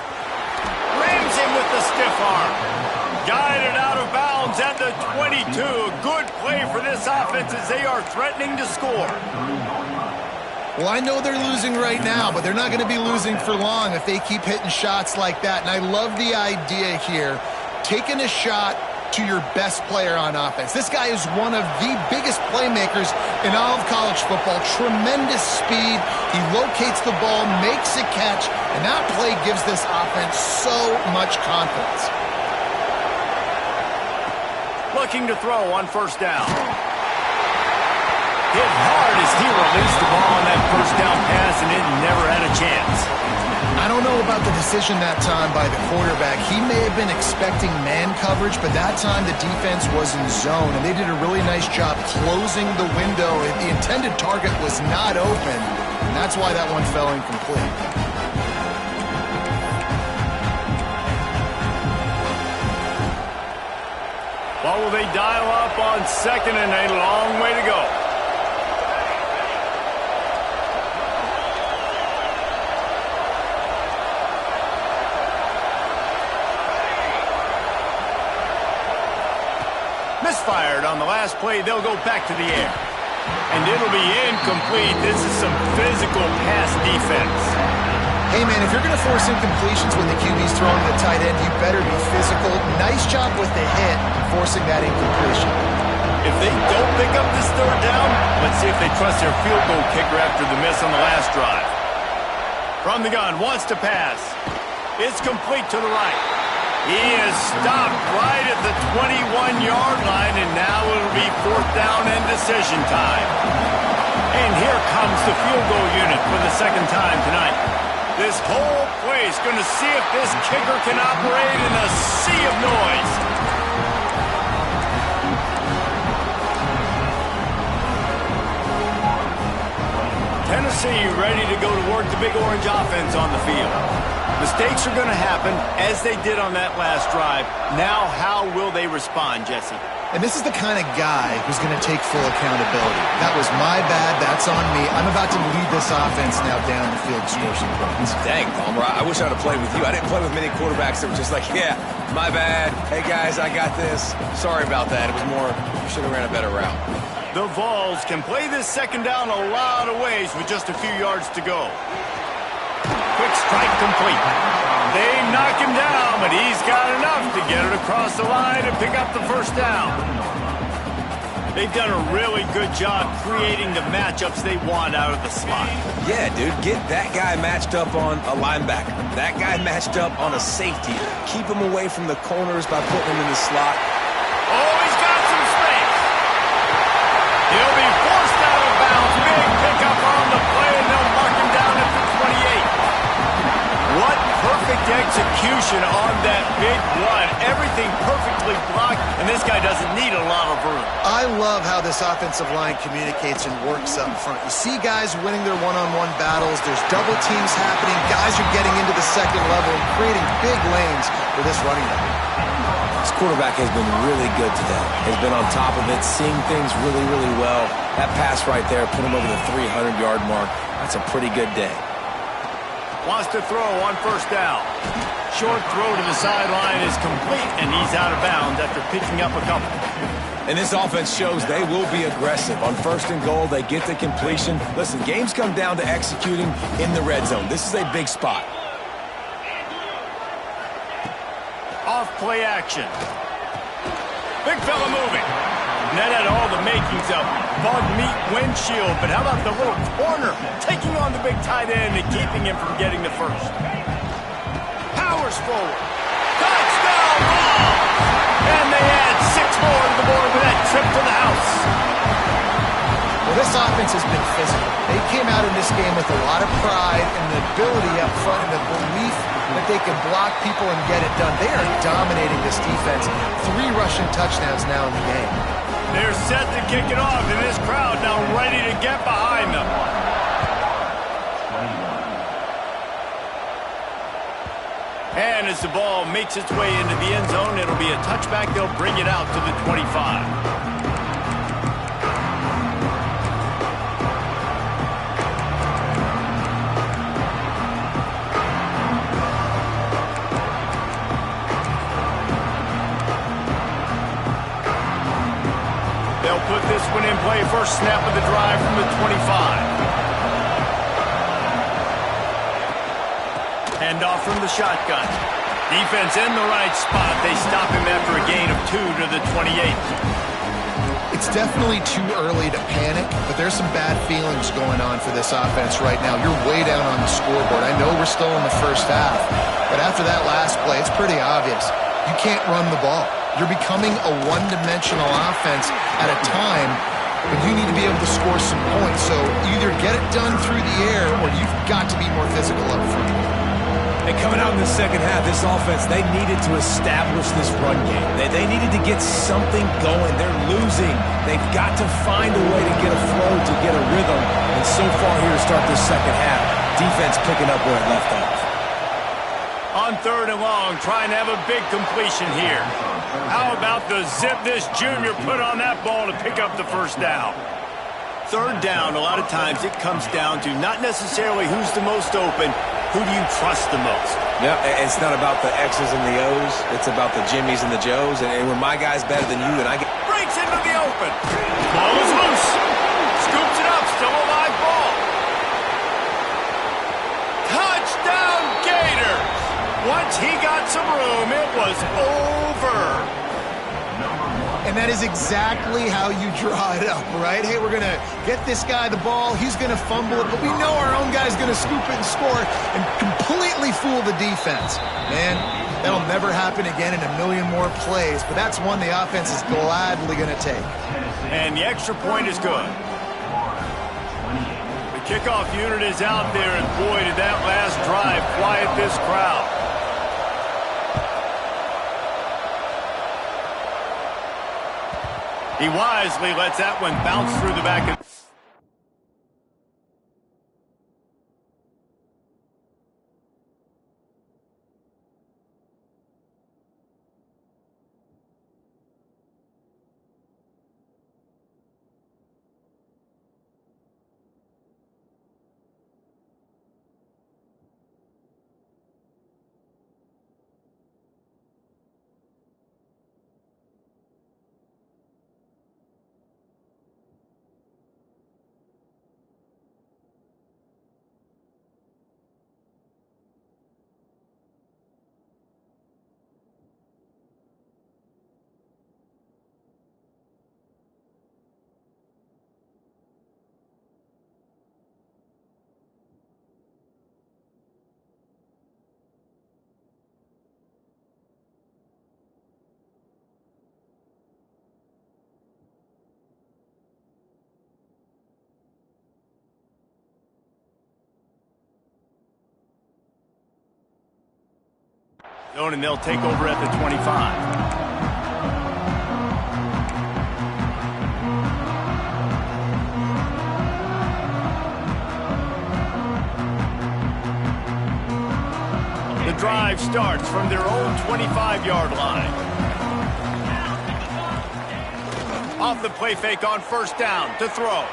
Rams him with the stiff arm. Guided out of bounds at the 22. Good play for this offense as they are threatening to score. Well, I know they're losing right now, but they're not going to be losing for long if they keep hitting shots like that. And I love the idea here, taking a shot to your best player on offense. This guy is one of the biggest playmakers in all of college football. Tremendous speed. He locates the ball, makes a catch, and that play gives this offense so much confidence. Looking to throw on first down. Hit hard as he released the ball on that first down pass, and it never had a chance. I don't know about the decision that time by the quarterback. He may have been expecting man coverage, but that time the defense was in zone, and they did a really nice job closing the window. The intended target was not open, and that's why that one fell incomplete. What will they dial up on second, and a long way to go? Misfired on the last play. They'll go back to the air. And it'll be incomplete. This is some physical pass defense. Hey, man, if you're going to force incompletions when the QB's throwing to the tight end, you better be physical. Nice job with the hit, forcing that incompletion. If they don't pick up this third down, let's see if they trust their field goal kicker after the miss on the last drive. From the gun, wants to pass. It's complete to the right. He is stopped right at the 21-yard line, and now it'll be fourth down and decision time. And here comes the field goal unit for the second time tonight. This whole place going to see if this kicker can operate in a sea of noise. Tennessee ready to go to work the Big Orange offense on the field. Mistakes are going to happen, as they did on that last drive. Now, how will they respond, Jesse? And this is the kind of guy who's going to take full accountability. That was my bad. That's on me. I'm about to lead this offense now down the field to score some points. Dang, Palmer, I wish I would have played with you. I didn't play with many quarterbacks that were just like, yeah, my bad. Hey, guys, I got this. Sorry about that. It was more, you should have ran a better route. The Vols can play this second down a lot of ways with just a few yards to go. Quick strike complete. They knock him down, but he's got enough to get it across the line and pick up the first down. They've done a really good job creating the matchups they want out of the slot. Yeah, dude, get that guy matched up on a linebacker. That guy matched up on a safety. Keep him away from the corners by putting him in the slot. Oh, he's got some space. He'll be forced out of bounds. Big pickup on the play, and they'll mark him down at the 28. What perfect execution on that big run. Everything perfectly blocked, and this guy doesn't need a lot of room. I love how this offensive line communicates and works up front. You see guys winning their one-on-one battles. There's double teams happening. Guys are getting into the second level and creating big lanes for this running back. This quarterback has been really good today. Has been on top of it, seeing things really, really well. That pass right there put him over the 300-yard mark. That's a pretty good day. Wants to throw on first down. Short throw to the sideline is complete, and he's out of bounds after picking up a couple. And this offense shows they will be aggressive. On first and goal, they get the completion. Listen, games come down to executing in the red zone. This is a big spot. Off play action. Big fella moving. And that had all the makings of bug meat windshield, but how about the little corner taking on the big tight end and keeping him from getting the first? Powers forward. Touchdown ball! And they add 6 more to the board with that trip to the house. Well, this offense has been physical. They came out in this game with a lot of pride and the ability up front and the belief that they can block people and get it done. They are dominating this defense. 3 rushing touchdowns now in the game. They're set to kick it off, and this crowd now ready to get behind them. And as the ball makes its way into the end zone, it'll be a touchback. They'll bring it out to the 25. They'll put this one in play. First snap of the drive from the 25. Hand off from the shotgun. Defense in the right spot. They stop him after a gain of 2 to the 28. It's definitely too early to panic, but there's some bad feelings going on for this offense right now. You're way down on the scoreboard. I know we're still in the first half, but after that last play, it's pretty obvious. You can't run the ball. You're becoming a one-dimensional offense at a time, but you need to be able to score some points. So either get it done through the air or you've got to be more physical up front. And coming out in the second half, this offense, they needed to establish this run game. They needed to get something going. They're losing. They've got to find a way to get a flow, to get a rhythm. And so far here to start this second half, defense picking up where it left off. On third and long, trying to have a big completion here. How about the zip this junior put on that ball to pick up the first down? Third down, a lot of times it comes down to not necessarily who's the most open, who do you trust the most? Yeah, it's not about the X's and the O's. It's about the Jimmies and the Joes. And when my guy's better than you and I get... Breaks into the open. Ball is loose. Scoops it up. Still a live ball. Touchdown Gators. Once he got some room, it was over. And that is exactly how you draw it up, right? Hey, we're going to get this guy the ball. He's going to fumble it, but we know our own guy's going to scoop it and score and completely fool the defense. Man, that'll never happen again in a million more plays, but that's one the offense is gladly going to take. And the extra point is good. Kickoff unit is out there, and boy, did that last drive quiet this crowd. He wisely lets that one bounce through the back of... And they'll take over at the 25. The drive starts from their own 25-yard line. Off the play fake on first down to throw.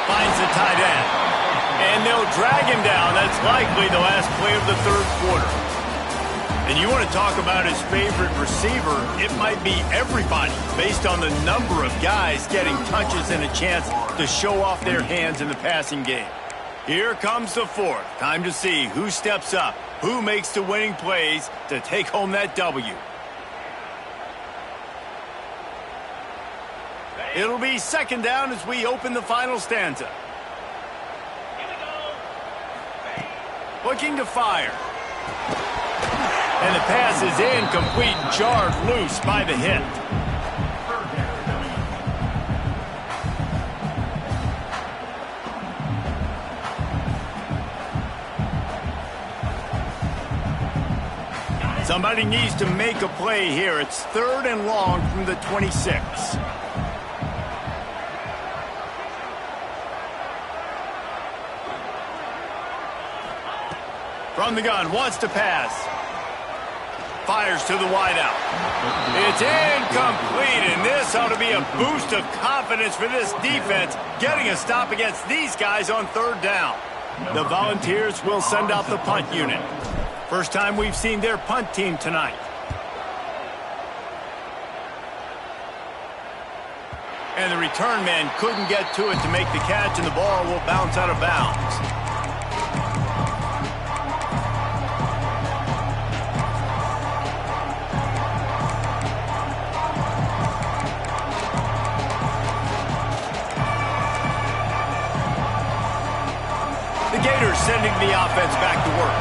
Finds the tight end. And they'll drag him down. That's likely the last play of the third quarter. And you want to talk about his favorite receiver, it might be everybody based on the number of guys getting touches and a chance to show off their hands in the passing game. Here comes the fourth. Time to see who steps up, who makes the winning plays to take home that W. It'll be second down as we open the final stanza. Looking to fire. And the pass is incomplete, jarred loose by the hit. Somebody needs to make a play here. It's third and long from the 26. From the gun, wants to pass. Fires to the wideout. It's incomplete, and this ought to be a boost of confidence for this defense, getting a stop against these guys on third down. The Volunteers will send out the punt unit. First time we've seen their punt team tonight. And the return man couldn't get to it to make the catch, and the ball will bounce out of bounds. Sending the offense back to work.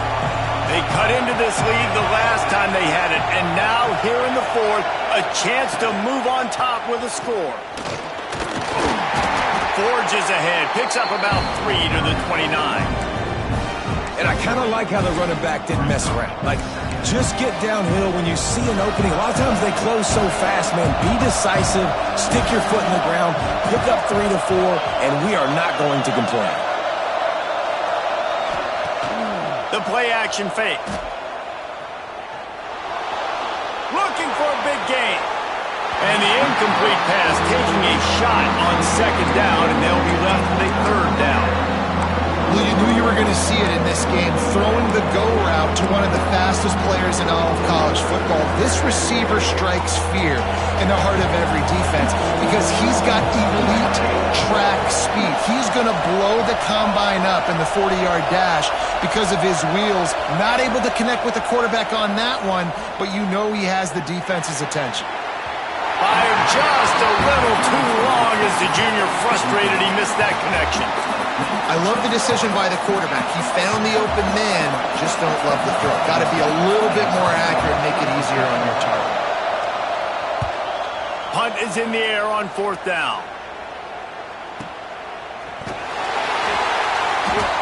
They cut into this lead the last time they had it, and now here in the fourth, a chance to move on top with a score. Forges ahead, picks up about 3 to the 29. And I kind of like how the running back didn't mess around. Like, just get downhill when you see an opening. A lot of times they close so fast, man. Be decisive, stick your foot in the ground, pick up 3 to 4, and we are not going to complain. The play-action fake. Looking for a big gain. And the incomplete pass taking a shot on second down, and they'll be left with a third down. Well, you knew you were going to see it in this game, throwing the go route to one of the fastest players in all of college football. This receiver strikes fear in the heart of every defense because he's got elite track speed. He's going to blow the combine up in the 40-yard dash because of his wheels. Not able to connect with the quarterback on that one, but you know he has the defense's attention. Fired just a little too long as the junior frustrated he missed that connection. I love the decision by the quarterback. He found the open man, just don't love the throw. Got to be a little bit more accurate, make it easier on your target. Punt is in the air on fourth down.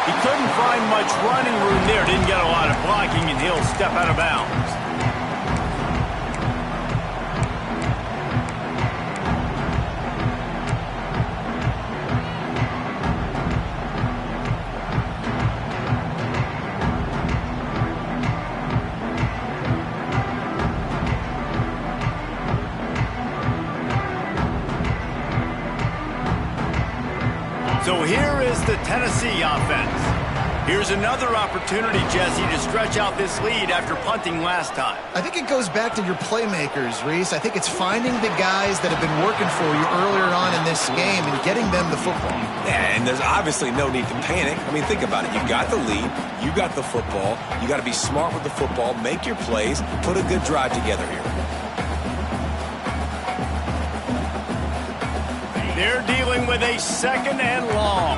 He couldn't find much running room there. Didn't get a lot of blocking, and he'll step out of bounds. So here is the Tennessee offense. Here's another opportunity, Jesse, to stretch out this lead after punting last time. I think it goes back to your playmakers, Reese. I think it's finding the guys that have been working for you earlier on in this game and getting them the football. Yeah, and there's obviously no need to panic. I mean, think about it. You got the lead. You got the football. You got to be smart with the football, make your plays, put a good drive together here. They're dealing with a 2nd and long.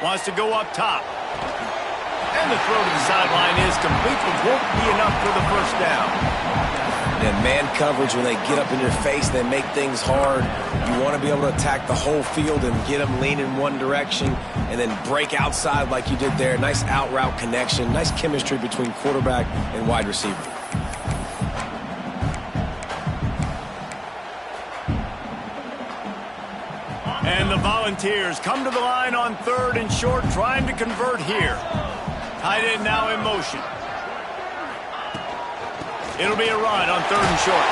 Wants to go up top. And the throw to the sideline is complete, but won't be enough for the first down. And man coverage, when they get up in your face, they make things hard. You want to be able to attack the whole field and get them leaning one direction and then break outside like you did there. Nice out route connection, nice chemistry between quarterback and wide receiver. And the Volunteers come to the line on 3rd and short, trying to convert here. Tight end now in motion. It'll be a run on 3rd and short.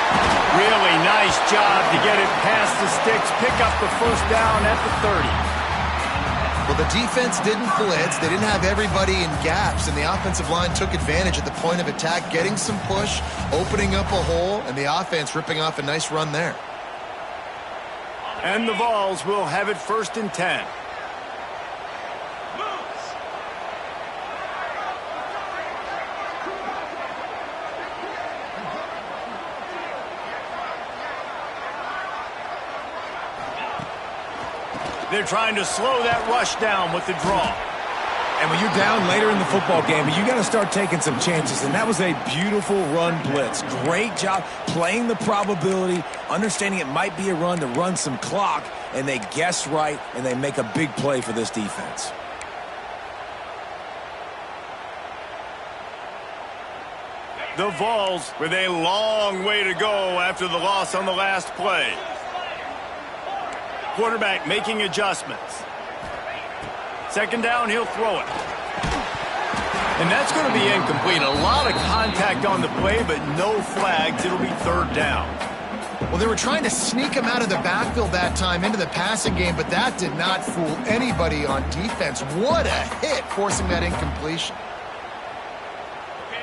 Really nice job to get it past the sticks, pick up the first down at the 30. Well, the defense didn't blitz. They didn't have everybody in gaps, and the offensive line took advantage at the point of attack, getting some push, opening up a hole, and the offense ripping off a nice run there. And the Vols will have it 1st and 10. They're trying to slow that rush down with the draw. And when you're down later in the football game, you got to start taking some chances. And that was a beautiful run blitz. Great job playing the probability, understanding it might be a run to run some clock, and they guess right, and they make a big play for this defense. The Vols with a long way to go after the loss on the last play. Quarterback making adjustments. 2nd down, he'll throw it. And that's going to be incomplete. A lot of contact on the play, but no flags. It'll be 3rd down. Well, they were trying to sneak him out of the backfield that time into the passing game, but that did not fool anybody on defense. What a hit, forcing that incompletion.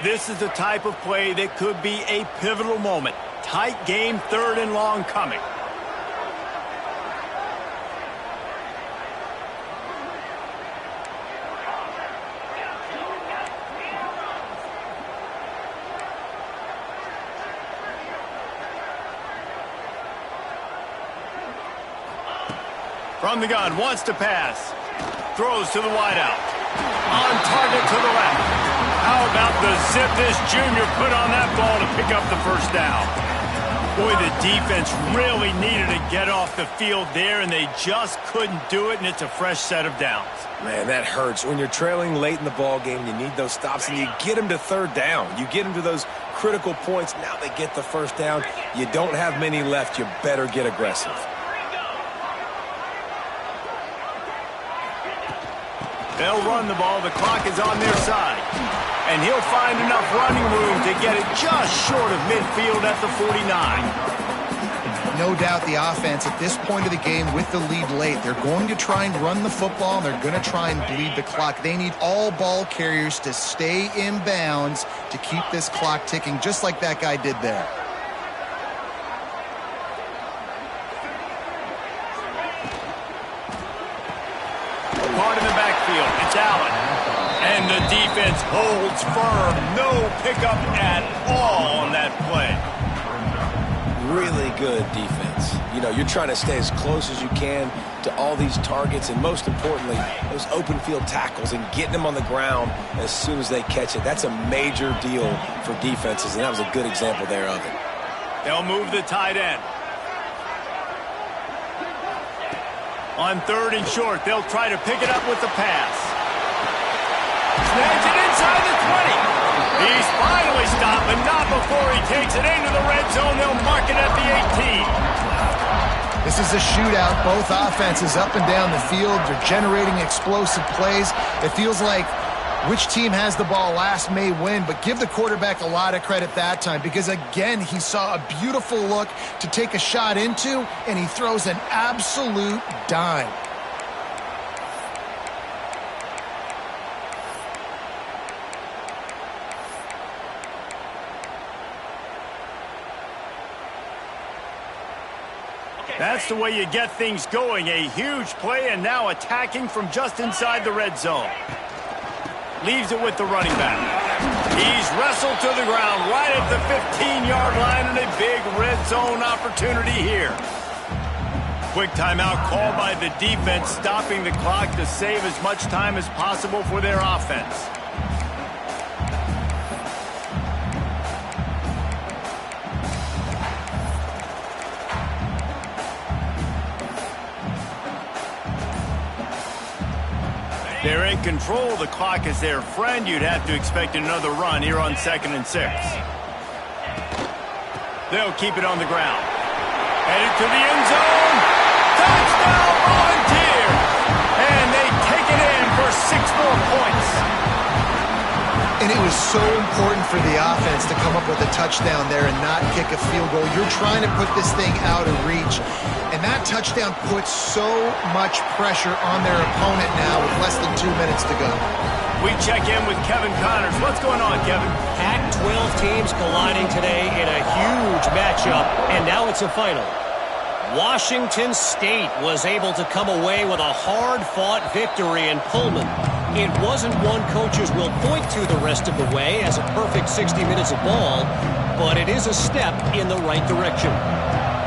This is the type of play that could be a pivotal moment. Tight game, 3rd and long coming. From the gun, wants to pass. Throws to the wideout. On target to the left. How about the zip this junior put on that ball to pick up the first down? Boy, the defense really needed to get off the field there, and they just couldn't do it, and it's a fresh set of downs. Man, that hurts. When you're trailing late in the ball game, you need those stops, and you get them to 3rd down. You get them to those critical points. Now they get the first down. You don't have many left. You better get aggressive. They'll run the ball. The clock is on their side. And he'll find enough running room to get it just short of midfield at the 49. No doubt the offense at this point of the game with the lead late, they're going to try and run the football, and they're going to try and bleed the clock. They need all ball carriers to stay in bounds to keep this clock ticking, just like that guy did there. Caught in the backfield. It's Allen. And the defense holds firm. No pickup at all on that play. Really good defense. You know, you're trying to stay as close as you can to all these targets, and most importantly, those open field tackles and getting them on the ground as soon as they catch it. That's a major deal for defenses, and that was a good example there of it. They'll move the tight end. On 3rd and short, they'll try to pick it up with the pass. Snags it inside the 20. He's finally stopped, but not before he takes it into the red zone. They'll mark it at the 18. This is a shootout. Both offenses up and down the field. They're generating explosive plays. It feels like which team has the ball last may win, but give the quarterback a lot of credit that time because, again, he saw a beautiful look to take a shot into, and he throws an absolute dime. That's the way you get things going. A huge play, and now attacking from just inside the red zone. Leaves it with the running back. He's wrestled to the ground right at the 15-yard line, and a big red zone opportunity here. Quick timeout called by the defense, stopping the clock to save as much time as possible for their offense. They're in control. The clock is their friend. You'd have to expect another run here on 2nd and 6. They'll keep it on the ground. Headed to the end zone. Touchdown, Volunteer! And they take it in for 6 more points. And it was so important for the offense to come up with a touchdown there and not kick a field goal. You're trying to put this thing out of reach. And that touchdown puts so much pressure on their opponent now with less than 2 minutes to go. We check in with Kevin Connors. What's going on, Kevin? Pac-12 teams colliding today in a huge matchup, and now it's a final. Washington State was able to come away with a hard-fought victory in Pullman. It wasn't one coaches will point to the rest of the way as a perfect 60 minutes of ball, but it is a step in the right direction.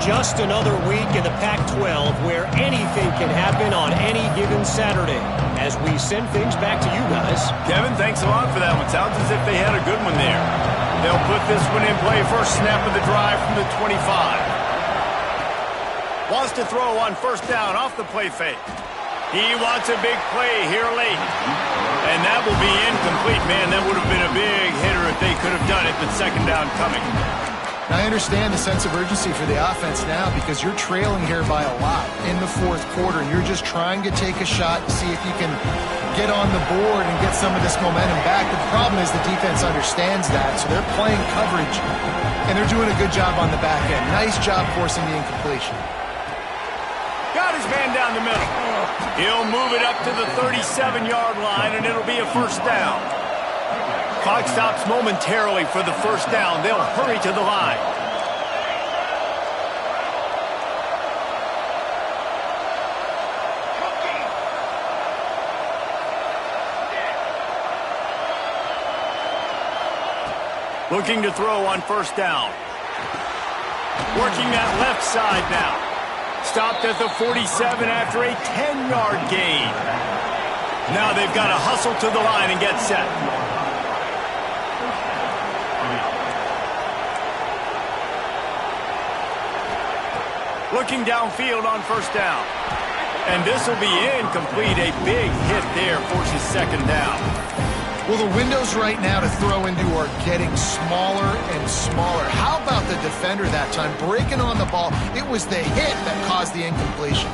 Just another week in the Pac-12 where anything can happen on any given Saturday as we send things back to you guys. Kevin, thanks a lot for that one. Sounds as if they had a good one there. They'll put this one in play. First snap of the drive from the 25. Wants to throw on 1st down off the play fake. He wants a big play here late. And that will be incomplete. Man, that would have been a big hitter if they could have done it, but 2nd down coming. I understand the sense of urgency for the offense now because you're trailing here by a lot in the 4th quarter, and you're just trying to take a shot to see if you can get on the board and get some of this momentum back. But the problem is the defense understands that, so they're playing coverage, and they're doing a good job on the back end. Nice job forcing the incompletion. Got his man down the middle. He'll move it up to the 37-yard line, and it'll be a 1st down. Clock stops momentarily for the 1st down. They'll hurry to the line. Looking to throw on 1st down. Working that left side now. Stopped at the 47 after a 10-yard gain. Now they've got to hustle to the line and get set. Looking downfield on 1st down. And this will be incomplete. A big hit there forces 2nd down. Well, the windows right now to throw into are getting smaller and smaller. How about the defender that time breaking on the ball? It was the hit that caused the incompletion.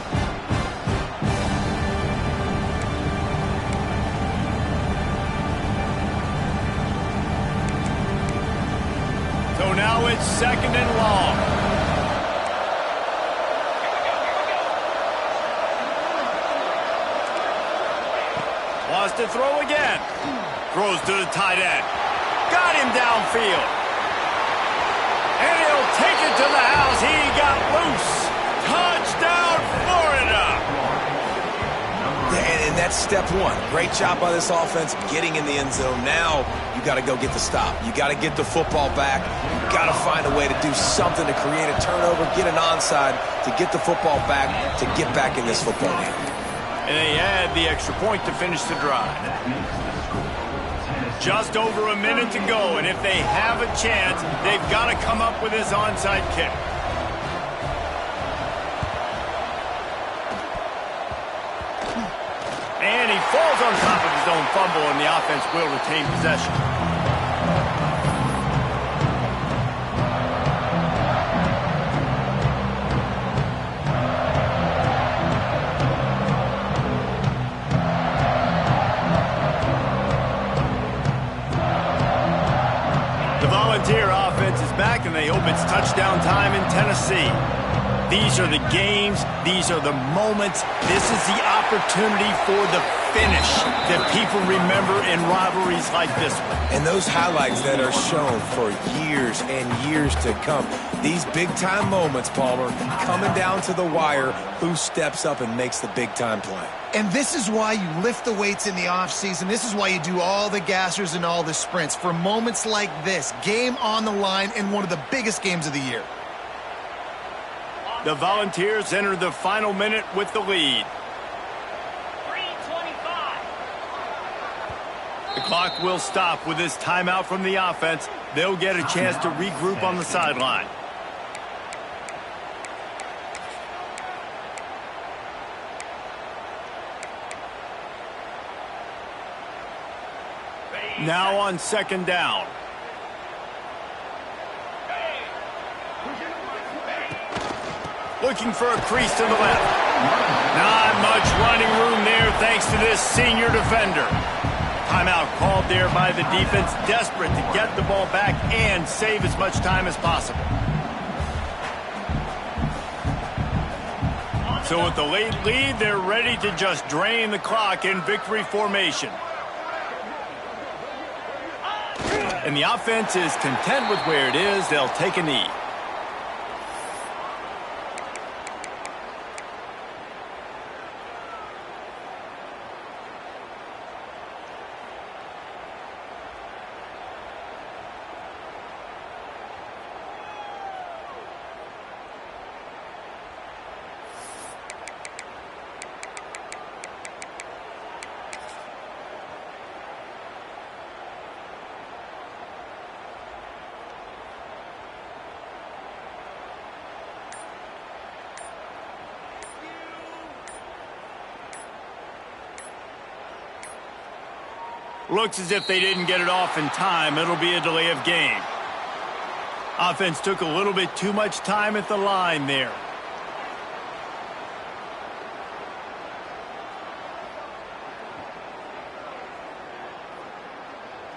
So now it's 2nd and long. Wants to throw again. Throws to the tight end. Got him downfield. And he'll take it to the house. He got loose. Touchdown, Florida. And that's step one. Great job by this offense getting in the end zone. Now you got to go get the stop. You got to get the football back. You got to find a way to do something to create a turnover, get an onside, to get the football back, to get back in this football game. And they add the extra point to finish the drive. Just over a minute to go, and if they have a chance, they've got to come up with this onside kick. falls on top of his own fumble, and the offense will retain possession. The Volunteer offense is back, and they hope it's touchdown time in Tennessee. These are the games. These are the moments. This is the opportunity for the finish that people remember in rivalries like this one. And those highlights that are shown for years and years to come. These big-time moments, Palmer, coming down to the wire, who steps up and makes the big-time play. And this is why you lift the weights in the offseason. This is why you do all the gassers and all the sprints. For moments like this, game on the line in one of the biggest games of the year. The Volunteers enter the final minute with the lead. 3:25. The clock will stop with this timeout from the offense. They'll get a chance to regroup on the sideline. Now on second down. Looking for a crease to the left. Not much running room there thanks to this senior defender. Timeout called there by the defense, desperate to get the ball back and save as much time as possible. So with the late lead, they're ready to just drain the clock in victory formation. And the offense is content with where it is. They'll take a knee. Looks as if they didn't get it off in time. It'll be a delay of game. Offense took a little bit too much time at the line there.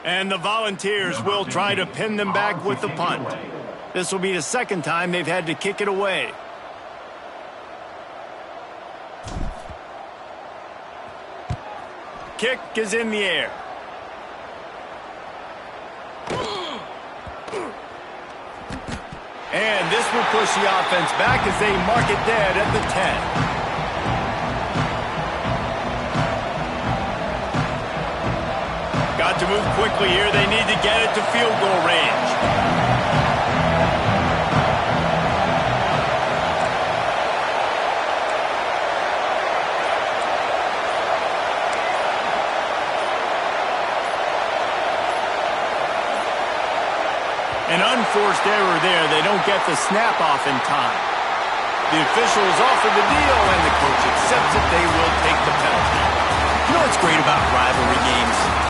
And the Volunteers will try to pin them back with the punt. This will be the second time they've had to kick it away. Kick is in the air. And this will push the offense back as they mark it dead at the 10. Got to move quickly here. They need to get it to field goal range. An unforced error there. They don't get the snap off in time. The official is offered the deal, and the coach accepts it. They will take the penalty. You know what's great about rivalry games?